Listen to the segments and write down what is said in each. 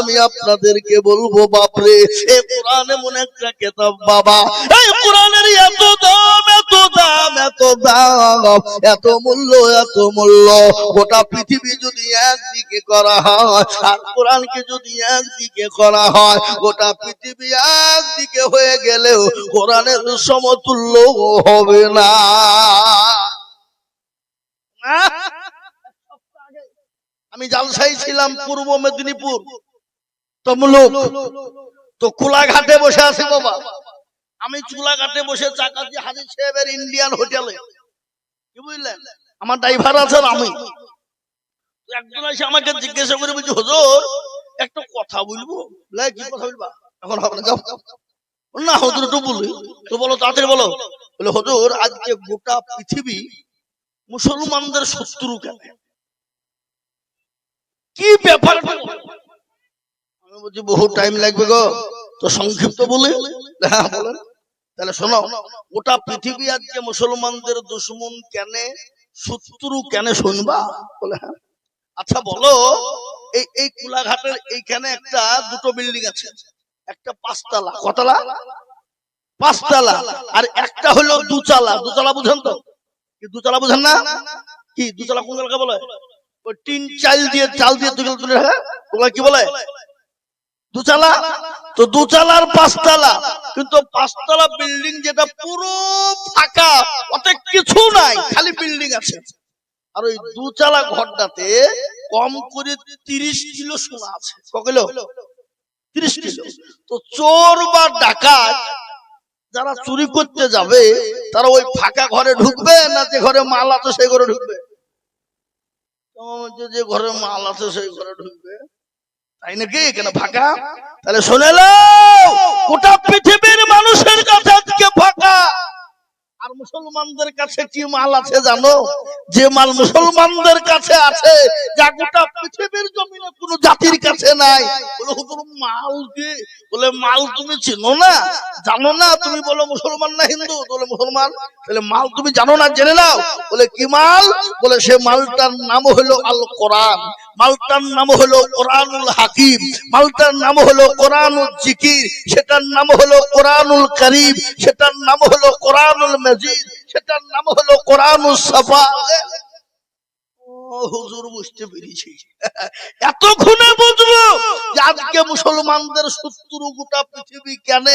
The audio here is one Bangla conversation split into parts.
আমি আপনাদেরকে বলবো বাপরে, এই কোরআন এমন একটা কিতাব বাবা, এই কোরআনের এত দাম, এত দাম, এত দাম, এত মূল্য, এত মূল্য। গোটা পৃথিবী যদি একদিকে করা হয় আর কোরআনকে যদি একদিকে করা হয়, গোটা পৃথিবী একদিকে হয়ে গেলেও কোরআনের সমতুল্য হবে না। আমি জালসাই ছিলাম পূর্ব মেদিনীপুর তমলুক, তো কোলাঘাটে বসে আছি বাবা। আমি চুলাঘাটে বসে চাকাতি হাজির সাহেবের ইন্ডিয়ান হোটেলে, কি বুঝলেন, আমার ড্রাইভার আছেন, আমি। একজন এসে আমাকে জিজ্ঞাসা করে বলছি, হুজুর একটা কথা বলবো। কি কথা বলবা? এখন হবে না, যাও না হুজুর একটু বলি। তো বলো, তাড়াতাড়ি বলো। বলে হুজুর আজকে গোটা পৃথিবী মুসলমানদের শত্রু কেন, কি ব্যাপার? আমি বলছি বহু টাইম লাগবে গো, তো সংক্ষিপ্ত বলে। হ্যাঁ বলেন। তাহলে শোনো, গোটা পৃথিবী আজকে মুসলমানদের দুশ্মন কেন, শত্রু কেন, শুনবা? বলে হ্যাঁ। আচ্ছা বলো, এই কোলাঘাটের এইখানে একটা দুটো বিল্ডিং আছে, একটা পাঁচতলা, কতলা? পাঁচতলা। আর একটা হলো দুতলা। দুতলা বুঝেন তো? কি দুতলা বুঝেন না? কি দুতলা কোন এলাকা বলে? ওই টিন চাল দিয়ে তুলে রাখা, ওগুলা কি বলে? দুতলা। তো দুতলার পাঁচতলা, কিন্তু পাঁচতলা বিল্ডিং যেটা পুরো ফাঁকা, ওতে কিছু নাই, খালি বিল্ডিং আছে। আর ওই দুতলা ঘরটাতে কম করে 30 কিলো সোনা আছে। ক কিলো? 30 কিলো। তো চোর বা ডাকাত যারা চুরি করতে যাবে, তারা ওই ফাঁকা ঘরে ঢুকবে না যে ঘরে মাল আছে সেই ঘরে ঢুকবে? যে ঘরে মাল আছে সেই ঘরে ঢুকবে, তাই নাকি? কেন ফাঁকা? তাহলে শুনে নাও, গোটা পৃথিবীর মানুষের কাছে আজকে ফাঁকা। আর মুসলমানদের কাছে কি মাল আছে জানো? যে মাল মুসলমানদের কাছে আছে, যা গোটা পৃথিবীর জমিনে কোনো জাতির কাছে নাই। বলে হুজুর মাল কি? বলে মাল তুমি চিনো না, জানো না? তুমি বলো মুসলমান না হিন্দু? বলে মুসলমান। তাহলে মাল তুমি জানো না, জেনে নাও। বলে কি মাল? বলে সে মালটার নাম হলো আল কোরআন, মালটার নাম হলো কোরআনুল হাকিম, মালটার নাম হলো কোরআনুল জিকির, সেটার নাম হলো কোরআনুল কারীম, সেটার নাম হলো কোরআনুল মাজিদ, সেটার নাম হলো কোরআনুস সাফা। হুজুর বুঝতে পেরেছি। এতক্ষণে বুঝলো যে আজকে মুসলমানদের শত্রু গোটা পৃথিবী কেন?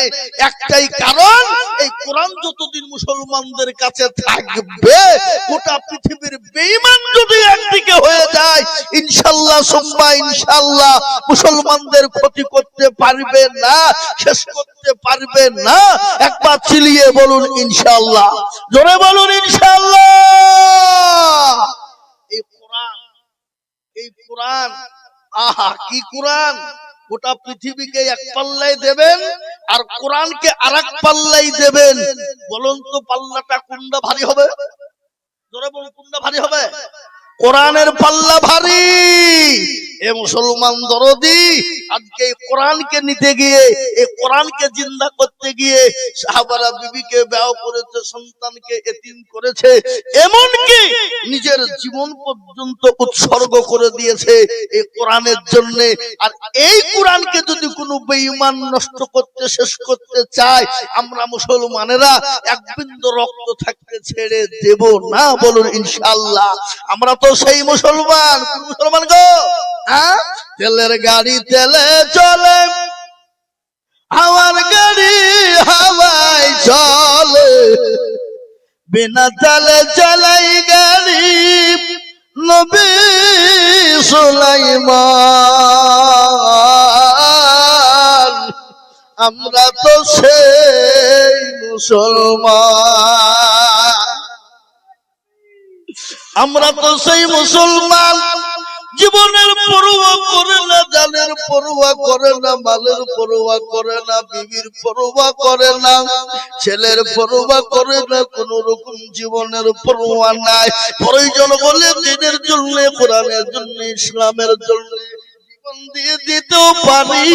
একটাই কারণ, এই কোরআন যতদিন মুসলমানদের কাছে থাকবে, গোটা পৃথিবীর বেঈমান যদি একদিকে হয়ে যায়, ইনশাআল্লাহ সুম্মা ইনশাআল্লাহ মুসলমানদের ক্ষতি করতে পারবে না, শেষ করতে পারবে না। একবার চিলিয়ে বলুন ইনশাআল্লাহ, জোরে বলুন ইনশাআল্লাহ। এই কোরআন, আহা কি কোরআন! গোটা পৃথিবীকে এক পাল্লায় দেবেন আর কোরআনকে আরেক পাল্লায় দেবেন। বলুন তো পাল্লাটা কোনটা ভারী হবে? জোরে বলুন, কোনটা ভারী হবে? কোরআনের পাল্লা ভারী। এ মুসলমান দরদি, আজকে কোরআনকে নিতে গিয়ে, এই কোরআনকে জিন্দা করতে গিয়ে সাহাবারা বিবিকে বিয়ে করেছে, সন্তানকে এতিম করেছে, এমনকি নিজের জীবন পর্যন্ত উৎসর্গ করে দিয়েছে এই কোরআনের জন্য। আর এই কোরআনকে যদি কোনো বেঈমান নষ্ট করতে, শেষ করতে চায়, আমরা মুসলমানেরা এক বিন্দু রক্ত থাকতে ছেড়ে দেব না। বলুন ইনশাআল্লাহ। আমরা তো সেই মুসলমান। কোন মুসলমান গো? হ্যাঁ, তেলের গাড়ি তেলে চলে, হাওয়ার গাড়ি হাওয়ায় চলে, বিনা তেলে চালাই গাড়ি নবী সুলাইমান। আমরা তো সেই মুসলমান, আমরা তো সেই মুসলমান। জীবনের পরোয়া করে না, জানের পরোয়া করে না, মালের পরোয়া করে না, বিবির পরোয়া করে না, ছেলের পরোয়া করে না, কোন রকম জীবনের পরোয়া নাই। প্রয়োজন বলে দিনের জন্য, কোরআনের জন্য, ইসলামের জন্য জীবন দিয়ে দিতেও পারি।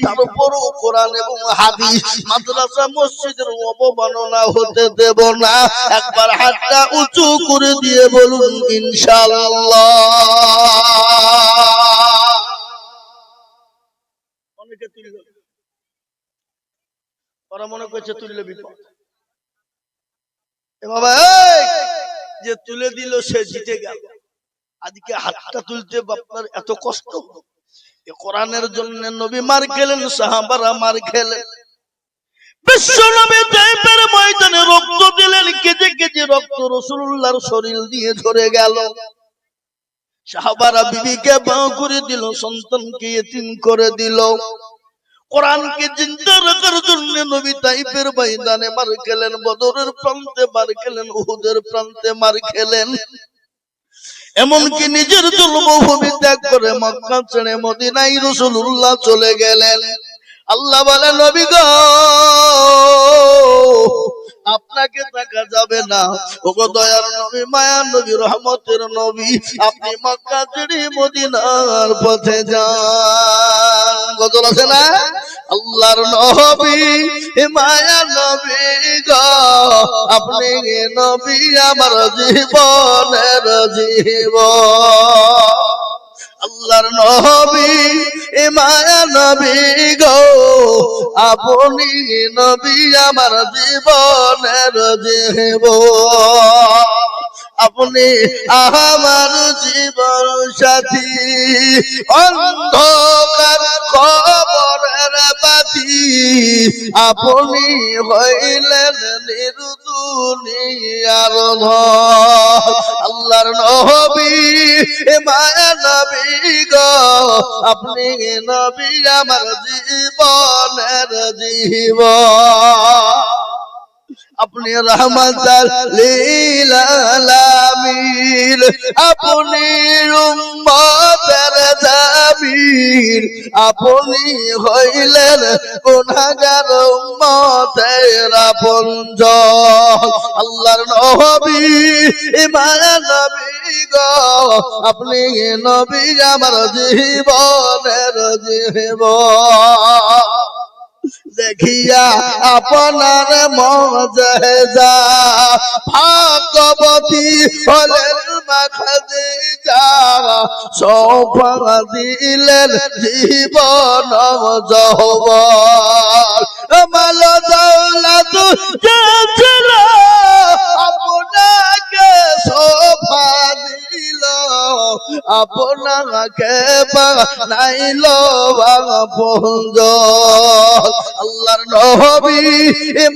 তারপরও কোরআন এবং হাদিস, মাদ্রাসা মসজিদের অবমাননা হতে দেব না। একবার হাতটা উঁচু করে দিয়ে বলুন ইনশাআল্লাহ। অনেকে তুলল, ওরা মনে করছে তুললে বিপদ। এ বাবা, যে তুলে দিল সে জিতে গেল। আজকে হাতটা তুলতে আপনার এত কষ্ট, কোরআনের জন্য নবী মার খেলেন, সাহাবারা মার খেলেন। বিশ্ব নবী তাইফের ময়দানে রক্ত দিলেন, কেজে কেজে রক্ত রাসূলুল্লাহর শরীর দিয়ে ঝরে গেল। সাহাবারা বিবিকে বাঁ করে দিল, সন্তানকে ইতিম করে দিল। কোরআনকে জিন্দা রাখার জন্য নবী তাইফের ময়দানে মার খেলেন, বদরের প্রান্তে মার খেলেন, উহুদের প্রান্তে মার খেলেন। এমনকি নিজের জন্মভূমি ত্যাগ করে মক্কা ছেড়ে মদিনায় রাসূলুল্লাহ চলে গেলেন। আল্লাহ বলে, নবী গো, আপনাকে থাকা যাবে না। ওগো দয়ার নবী, মায়ার নবী, রহমতের নবী, আপনি মক্কা ছেড়ে মদিনার পথে যান। গজল আছে না? আল্লাহর নবী, মায়ার নবী গো, আপনি নবী আমার জীবনের জীবন। আল্লাহর নবী, মায়া নবী গো, আপনি নবী আমার জীবনের জীবন। আপনি আমার জীবন সাথী, অন্ধকার কবরের বাতি, আপনি হইলেন নির্দুনিয়ার ধন। আল্লাহর নবী, মায়া নবী গো, আপনি নবী আমার জীবনের জীবন। আপনি রহমতাল লিল আলামিন, আপনি উম্মতের জামিন, আপনি হইলেন গুনাহগার উম্মতের আপনজন। আল্লাহর নবী, মায়া নবী গো, আপনি নবী আমার জীবনের জীবন। দেখিয়া আপনার মজেজা, ভাগবতী হলেন মা খাদিজা, সৌফা দিলেন জীবন যৌবন। মাল দৌলত ছিল আপনাকে সৌফা দিল, আপনাকে বানাইল আপনজন। আল্লাহর নবী,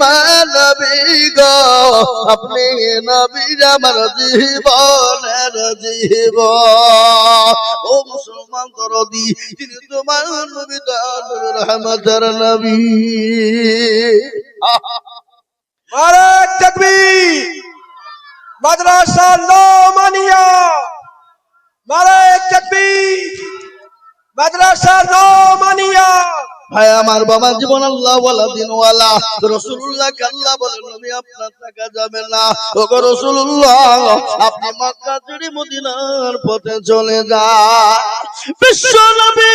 মায়া নবী গো, আপনি নবী আমার জীবনের জীবন। ও মুসলমান দরদি, তিনি তোমার নবী, রহমতের নবী। নারে তাকবীর, মাদ্রাসা নোমানিয়া, নারে তাকবীর, মাদ্রাসা নোমানিয়া। ভাই আমার, বাবা জীবন আল্লাহ ওয়ালা দিনওয়ালা রাসূলুল্লাহ কে আল্লাহ বলে, নবী আপনার থাকা যাবে না। ওগো রাসূলুল্লাহ, আপনি মক্কা ছেড়ে মদিনার পথে চলে যান। বিশ্ব নবী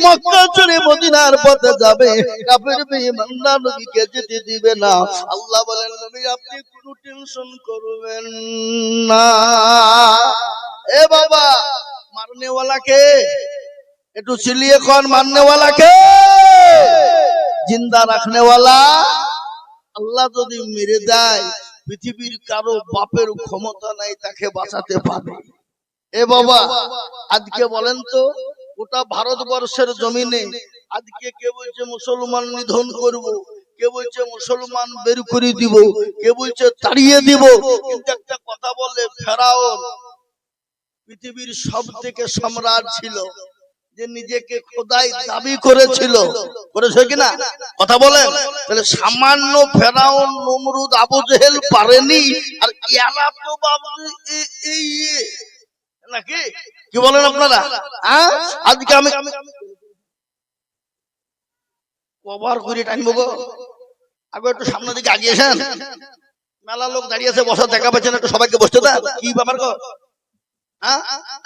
মক্কা ছেড়ে মদিনার পথে যাবে, কাফের বেঈমানরা নবীকে যেতে দিবে না। আল্লাহ বলেন, নবী আপনি কোনো টেনশন করবেন না। এ বাবা, মারনে ওয়ালা কে? একটু চিল্লিয়ে কোন, মারনে ওয়ালা কে? জিন্দা রাখনে ওয়ালা আল্লাহ। যদি মেরে দেয়, পৃথিবীর কারো বাপের ক্ষমতা নাই তাকে বাঁচাতে পারে। এ বাবা, আজকে বলেন তো, গোটা ভারতবর্ষের জমিনে আজকে কে বলছে মুসলমান নিধন করব, কে বলছে মুসলমান বের করে দিব, কে বলছে তাড়িয়ে দিব। কিন্তু একটা কথা বলে, ফেরাউন পৃথিবীর সব থেকে সম্রাট ছিল, যে নিজেকে খোদাই দাবি করেছিল, করেছে কিনা কথা বলেন। তাহলে সামান্য ফেরাউন, নমরুদ, আবু জেহেল পারেনি, আর ইয়ালা তো বাবু এই নাকি, কি বলেন আপনারা? আজকে আমি কভার করে টানবো গো। আগে একটু সামনের দিকে আগিয়েছেন, মেলা লোক দাঁড়িয়েছে, বসার দেখা পাচ্ছেন, একটু সবাইকে বসতে দেন। কি ব্যাপার গো?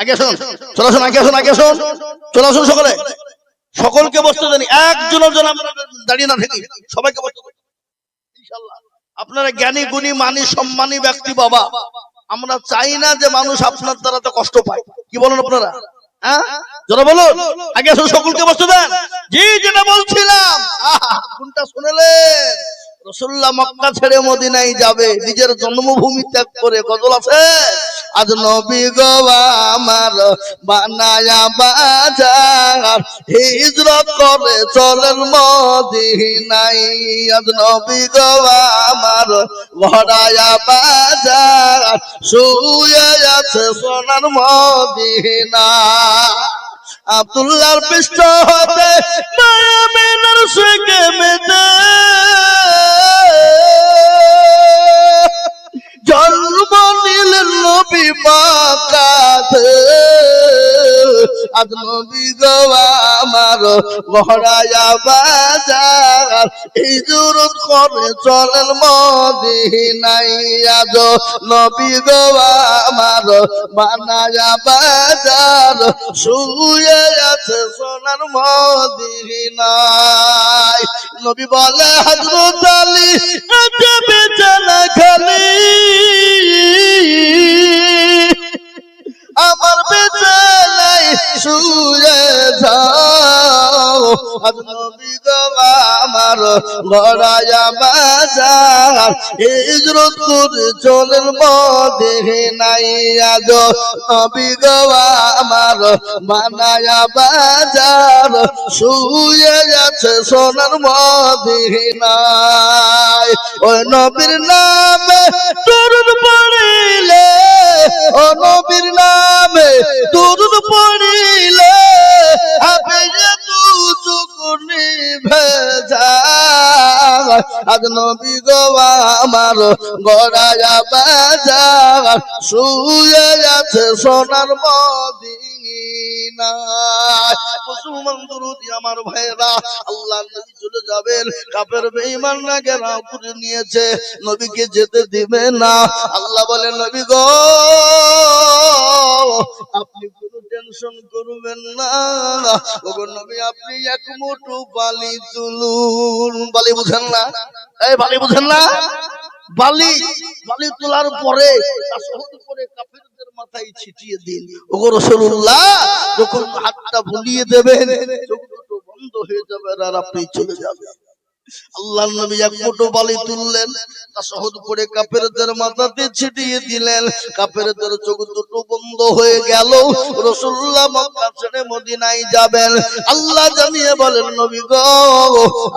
আগে আসুন, চলে আসুন, আগে আসুন, আগে আসুন, চলে আসুন সকলে, সকলকে বসতে দেন। একজনের জন্য আমরা দাঁড়িয়ে না থাকি, সবাইকে বসতে দেন ইনশাআল্লাহ। আপনারা জ্ঞানী গুণী মানি সম্মানী ব্যক্তি বাবা, আমরা চাই না যে মানুষ আপনার দ্বারা কষ্ট পায়। কি বলেন আপনারা? যারা বলুন, আগে আসুন, সকলকে বসতে দেন। জি যেটা বলছিলাম, কোনটা শুনলেন? রাসূলুল্লাহ মক্কা ছেড়ে মদিনায় যাবে, নিজের জন্মভূমি ত্যাগ করে। গজল আছে, আজ নবী গো আমার বানায়া বাজার, হিজরত করে চলেন মদিনায়। আজ নবী গো আমার ভরায়া বাজার, শুয়ে আছে সোনার মদিনা। আব্দুল্লাহর পৃষ্ঠ হতে মায়ামিনার সুকে মেতে জন্ম নিলেন নবী পাকাতে। আজ নবী গো আমার মহরায়া বাজার, হিজরত করে চলেন মদিনায়। আজ নবী গো আমার বানায়া বাজার, শুয়ে আছে সোনার মদিনায়। নবী বলে হযরত আলী যাবে জানা খালি, আমার বেচালাই শুয়ে যাও। আজ নবী গো আমার গড়ায়া বাজার, হিজরত করে চলেন মদিনায়। আজ নবী গো আমার বানায়া বাজার, শুয়ে আছে সোনার মদিনায়। ওই নবীর নামে দরুদ পড়িলে, ও নবীর নামে দরুদ পড়িলে হবে যে দু চোখ নিভে যায়। আজ নবী গো আমার গড়ায়া বাজার, শুয়ে আছে সোনার মদিনায়। মুসলমান দরুদি আমার ভাইরা, আল্লাহর নবী চলে যাবেন, কাফের বেঈমান না ঘেরাও করে নিয়েছে, নবীকে যেতে দিবে না। আল্লাহ বলেন নবী গো আপনি কোনো টেনশন করবেন না। ওগো নবী আপনি এক মুঠো বালি তুলুন। বালি বুঝেন না? এই বালি বুঝেন না? বালি বালি তোলার পরে তা সহজ করে কাফেরদের মাথায় ছিটিয়ে দিন। ওগো রাসূলুল্লাহ যখন হাতটা বুলিয়ে দেবেন, চোখ দুটো বন্ধ হয়ে যাবে আর আপনি চলে যাবেন। আল্লাহর নবী এক মুঠো বালি তুললেন, তা সহজ করে কাফেরদের মাথাতে ছিটিয়ে দিলেন। কাফেরদের চোখ দুটো বন্ধ হয়ে গেল। রাসূলুল্লাহ মক্কা ছেড়ে মদিনায় যাবেন। আল্লাহ জানিয়ে বলেন নবী গো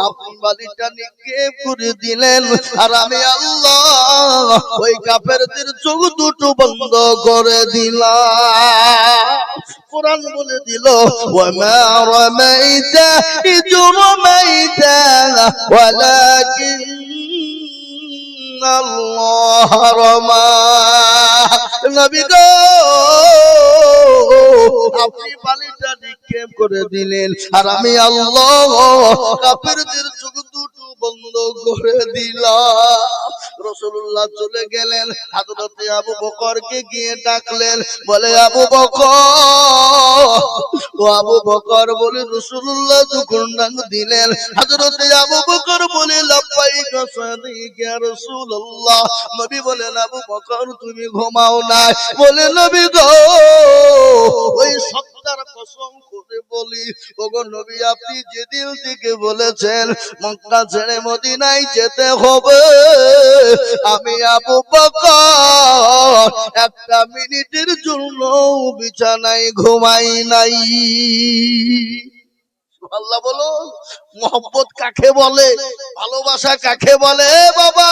আপনি বালিটা নিক্ষেপ করে দিলেন, আর আমি আল্লাহ ওই কাফেরদের চোখ দুটো বন্ধ করে দিলাম। কোরআন বলে দিল ওয়া মা রামাইতা ইয রামাইতা ওয়ালাকিন আল্লাহ রামা। নবী গো আপনি বালিটা নিক্ষেপ করে দিলেন, আর আমি আল্লাহ কাফেরদের চোখ দুটো বন্ধ করে দিলাম। রাসূলুল্লাহ চলে গেলেন, হযরতে আবু বকরকে গিয়ে ডাকলেন, বলে আবু বকর, ও আবু বকর বলে রাসূলুল্লাহ যখন ডাক দিলেন, হযরতে আবু বকর বলে লাব্বাইক সাদিক ইয়া রাসূলুল্লাহ। নবী বলেন আবু বকর তুমি ঘুমাও না। বলে নবী গো ওই সত্তার কসম করে বলি, ওগো নবী আপনি যেদিন থেকে বলেছেন মক্কা ছেড়ে মদিনায় যেতে হবে, আমি আবু বকর একটা মিনিটের জন্য বিছানায় ঘুমাই নাই। আল্লাহ বলো মোহব্বত কাকে বলে, ভালোবাসা কাকে বলে? বাবা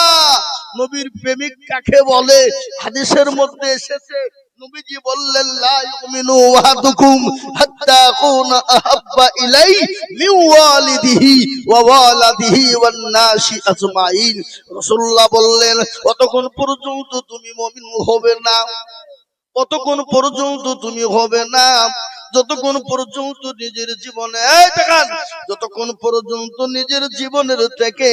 নবীর প্রেমিক কাকে বলে? হাদিসের মধ্যে এসেছে, নবীজি বললেন লা ইউমিনু আহাদুকুম হাত্তা আকুনা আহাব্বা ইলাইহি মিন ওয়ালিদিহি ওয়া ওয়ালাদিহি ওয়ান নাসি আজমাইন। রাসূলুল্লাহ বললেন কতক্ষণ পর্যন্ত তুমি মুমিন হবে না, কতক্ষণ পর্যন্ত তুমি হবে না, যতক্ষণ পর্যন্ত নিজের জীবনে যতক্ষণ পর্যন্ত নিজের জীবনের থেকে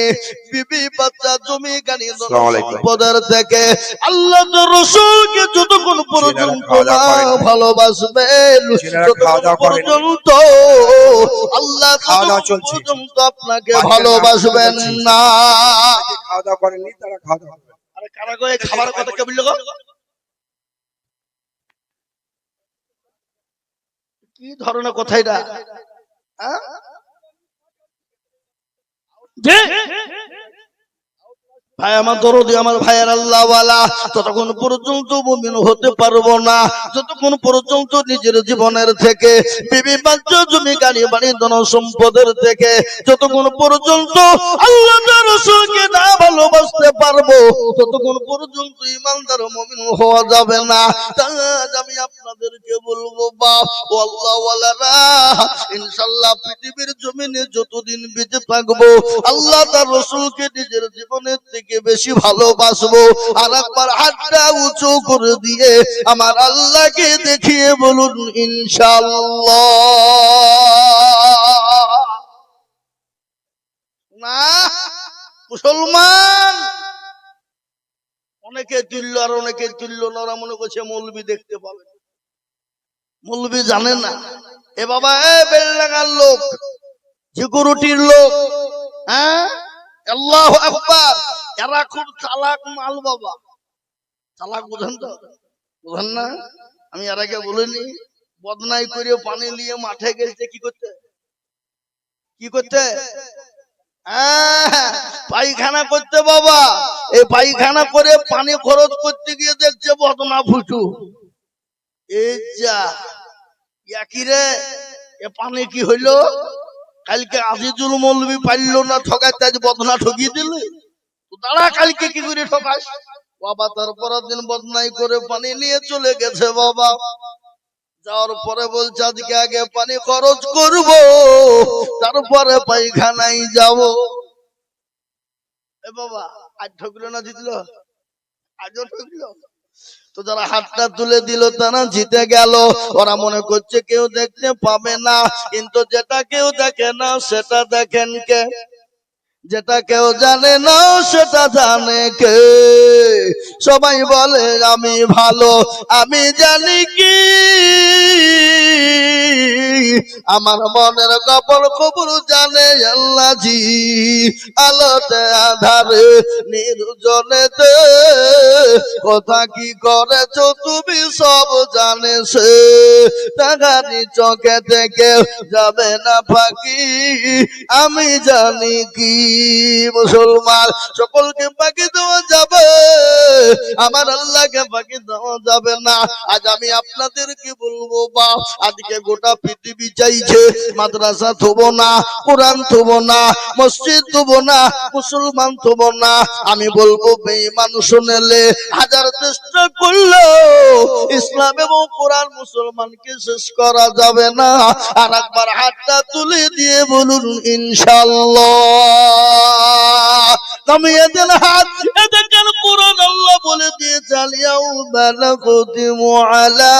বিবি বাচ্চা জমি গাড়ি সম্পদের থেকে আল্লাহ রাসূলকে যতক্ষণ পর্যন্ত না ভালোবাসবেন, ততক্ষণ পর্যন্ত আল্লাহ পর্যন্ত আপনাকে ভালোবাসবেন না। খাওয়া দাওয়া করেননি, তারা খাওয়া দাওয়া করবে। আরে কারা গো এই খাবারের কথা কে বললো গো? কি ধরনের কথা এটা? ভাই আমার দরদি, আমার ভাইয়ের আল্লাহওয়ালা, ততক্ষণ পর্যন্ত মুমিন হতে পারবো না যতক্ষণ পর্যন্ত নিজের জীবনের থেকে, বিবি বাচ্চা, জমি গাড়ি বাড়ি ধন সম্পদের থেকে যতক্ষণ পর্যন্ত আল্লাহ তার রাসূলকে না ভালোবাসতে পারবো ততক্ষণ পর্যন্ত ইমানদার মুমিন হওয়া যাবে না। তাই আমি আপনাদেরকে বলবো, বাপ ও আল্লাহওয়ালারা, ইনশাআল্লাহ পৃথিবীর জমিনে যতদিন বেঁচে থাকবো আল্লাহ তার রাসূলকে নিজের জীবনের থেকে বেশি ভালোবাসবো। আর একবার হাতটা উঁচু করে দিয়ে আমার আল্লাহকে দেখিয়ে বলুন ইনশাআল্লাহ। না মুসলমান অনেকে তুল্য আর অনেকে তুল্য না, ওরা মনে করছে মৌলবি দেখতে পাবে, মৌলবি জানে না। এ বাবা, এ বেলডাঙ্গার লোক, সিকিউরিটির লোক, হ্যাঁ, আল্লাহু আকবার, এরা খুব চালাক মাল বাবা। চালাক বুঝেন তো? বুঝেন না? আমি এর আগে বলিনি, বদনাই করে পানি নিয়ে মাঠে গেছে কি করতে, কি করতে? পায়খানা করতে বাবা। এই পায়খানা করে পানি খরচ করতে গিয়ে দেখছে বদনা ফুটু। এই যা কি রে, এ পানি কি হইলো? কালকে আজিজুল মৌলবি পারলো না ঠকাইতে, আজ বদনা ঠকিয়ে দিলে। তারা কালকে কি করে ঠকাস বাবা? তারপর দিন বদনাই করে পানি নিয়ে চলে গেছে বাবা। যাওয়ার পরে বলছে আজকে আগে পানি খরচ করব, তারপরে পায়খানায় যাব। এ বাবা, আজ ঠকলো না জিতল? আজও ঠকলো। তো যারা হাতটা তুলে দিল তারা জিতে গেল। ওরা মনে করছে কেউ দেখতে পাবে না, কিন্তু যেটা কেউ দেখে না সেটা দেখেন কে? যেটা কেউ জানে না সেটা জানে কে? সবাই বলে আমি ভালো, আমি জানি কি আমার মনের গোপন খবর জানে আল্লাহ জি। আলোতে আধারে নির্জনেতে কথা কি করেছো তুমি সব জানে সে। টাকারি চোখে থেকে যাবে না ফাঁকি, আমি জানি কি। মুসলমান সকলকে ফাঁকি দেওয়া যাবে, আমার আল্লাহকে ফাঁকি দেওয়া যাবে না। আজ আমি আপনাদেরকে বলবো, বা আজকে গোটা পৃথিবী চাইছে মাদ্রাসা থবো না, কোরআন থবো না, মসজিদ থবো না, মুসলমান থবো না। আমি বলবো বেঈমান শুনেলে হাজার চেষ্টা করলো ইসলাম এবং কোরআন মুসলমানকে শেষ করা যাবে না। আর একবার হাতটা তুলে দিয়ে বলুন ইনশাআল্লাহ। নামিয়ে দেন হাত। এদের কোরআন আল্লাহ বলে দিয়ে চালিয়াও বালাকুতিমু আলা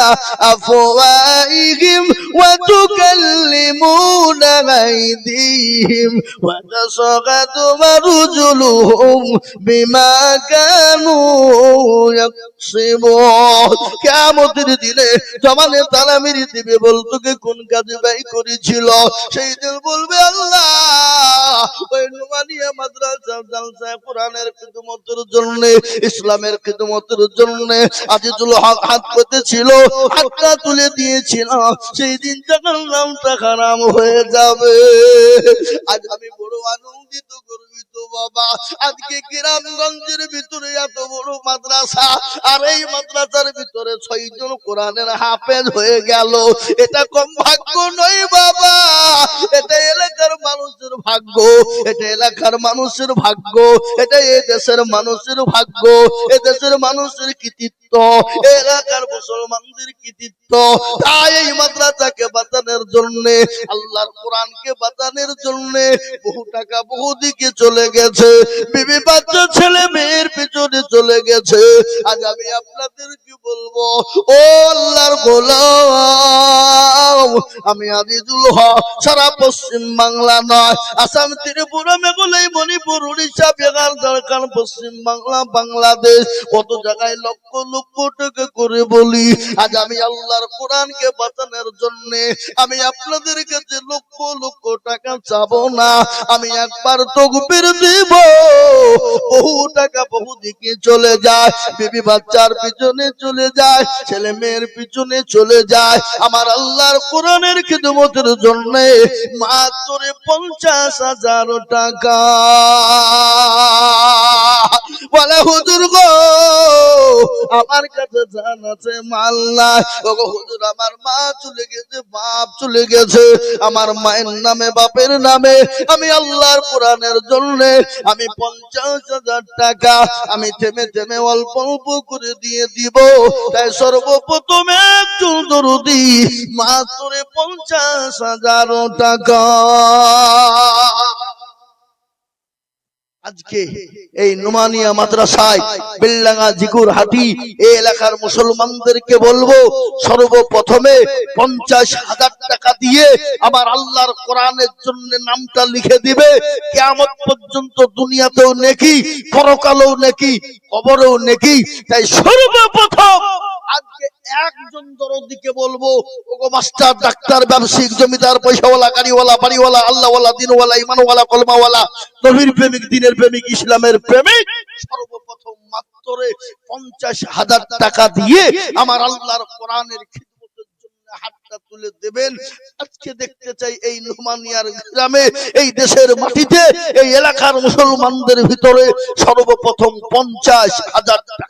আফওয়াইহিম ওয়া তুকাল্লিমুনা আইদিহিম ওয়া তাশহাদু আরজুলুহুম বিমা কানু ইয়াকসিবুন। কিয়ামতের দিনে জমানে তালা মেরে দিবে, বলতো কে কোন কাজে ব্যয় করেছিল। সেই দিন বলবে আল্লাহ ওই নুমানিয়া মাদ্রাসা জালসা কোরআনের খিদমতের জন্য, ইসলামের খিদমতের জন্য আজিজুল হক হাত পেতেছিল, হাতটা তুলে দিয়েছিল, সেই দিন যখন নামটা খারাপ হয়ে যাবে। আজ আমি বড় আনন্দিত গর্বিত বাবা। আজকে গ্রামগঞ্জের ভিতরে এত বড় মাদ্রাসা, আর এই মাদ্রাসার ভিতরে 6 জন কোরআনের হাফেজ হয়ে গেল। এটা কম ভাগ্য নয় বাবা, এটা এলাকার মানুষের ভাগ্য, এটা এলাকার মানুষের ভাগ্য, এটা এই দেশের মানুষের ভাগ্য, এই দেশের মানুষের কৃতিত্ব, এলাকার মুসলমানদের কৃতিত্ব। তাই এই মাদ্রাসাকে বাঁচানোর জন্য, আল্লাহর কোরআনকে বাঁচানোর জন্য বহু টাকা বহু দিকে চলে গেছে, বিবি বাচ্চা ছেলে মেয়ের পিছনে চলে গেছে। আজ আমি আপনাদেরকে বলবো, ও আল্লাহর গোলাম, আমি আজিজুল হক সারা পশ্চিম বাংলা নয়, আসাম, ত্রিপুরা, মেঘালয়, মণিপুর, উড়িষ্যা, বিহার, ঝাড়খণ্ড, পশ্চিম বাংলা, বাংলাদেশ, কত জায়গায় লক্ষ লক্ষ টাকা করে বলি। আজ আমি আল্লাহর কোরআনকে বাঁচানোর জন্য আমি আপনাদের কাছে লক্ষ লক্ষ টাকা চাবো না, আমি একবার তাকবীর দিব, বহু টাকা বহু দিকে চলে যায়, বিবি বাচ্চার পিছনে চলে যায়, ছেলে মেয়ের পিছনে চলে যায়। আমার আল্লাহর কোরআনের খিদমতের জন্য মাত্র 50,000 টাকা। বলে হুজুর গো আমার কাছে জান আছে মাল নাই। ওগো হুজুর আমার মা চলে গেছে, বাপ চলে গেছে, আমার মায়ের নামে বাপের নামে আমি আল্লাহর কোরআনের জন্য আমি 50,000 টাকা আমি থেমে থেমে অল্প অল্প করে দিয়ে দিব। তাই সর্বপ্রথম একজন দরদি মাত্র 50,000 টাকা আজকে এই নুমানিয়া মাদ্রাসায় বেলডাঙ্গা জিকুর হাটি এই এলাকার মুসলমানদেরকে বলবো সর্বপ্রথমে 50,000 টাকা দিয়ে আমার আল্লাহর কোরআনের জন্য নামটা লিখে দিবে। কিয়ামত পর্যন্ত দুনিয়াতেও নেকি, পরকালেও নেকি, কবরেও নেকি। তাই সর্বপ্রথম আজকে একজন দরদিকে বলবো, ওগো মাস্টার, ডাক্তার, ব্যবসায়িক, জমিদার, পয়সাওয়ালা, গাড়িওয়ালা, বাড়িওয়ালা, আল্লাহওয়ালা, দিনওয়ালা, ইমানওয়ালা, কলমাওয়ালা, নবীর প্রেমিক, দিনের প্রেমিক, ইসলামের প্রেমিক, সর্বপ্রথম মাত্র 50,000 টাকা দিয়ে আমার আল্লাহর কোরআনের খিদমতের জন্য হাতটা তুলে দেবেন। আজকে দেখতে চাই এই নুমানিয়ার গ্রামে, এই দেশের মাটিতে, এই এলাকার মুসলমানদের ভিতরে সর্বপ্রথম 50,000 টাকা।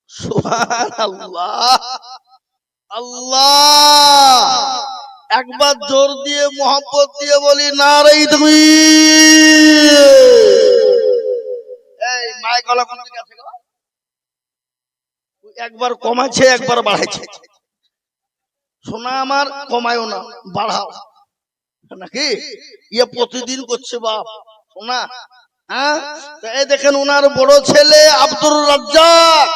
সুবহানাল্লাহ, আল্লাহ, একবার জোর দিয়ে মোহাম্মত দিয়ে বলি নারে তাকবীর। এই মাইক গলা কোন দিকে আছে গো? একবার কমাইছে একবার বাড়াইছে। শোনা আমার, কমায়ও না বাড়াও নাকি? ইয়ে প্রতিদিন করছে বাপ শোনা। হ্যাঁ, এই দেখেন ওনার বড় ছেলে আব্দুর রাজ্জাক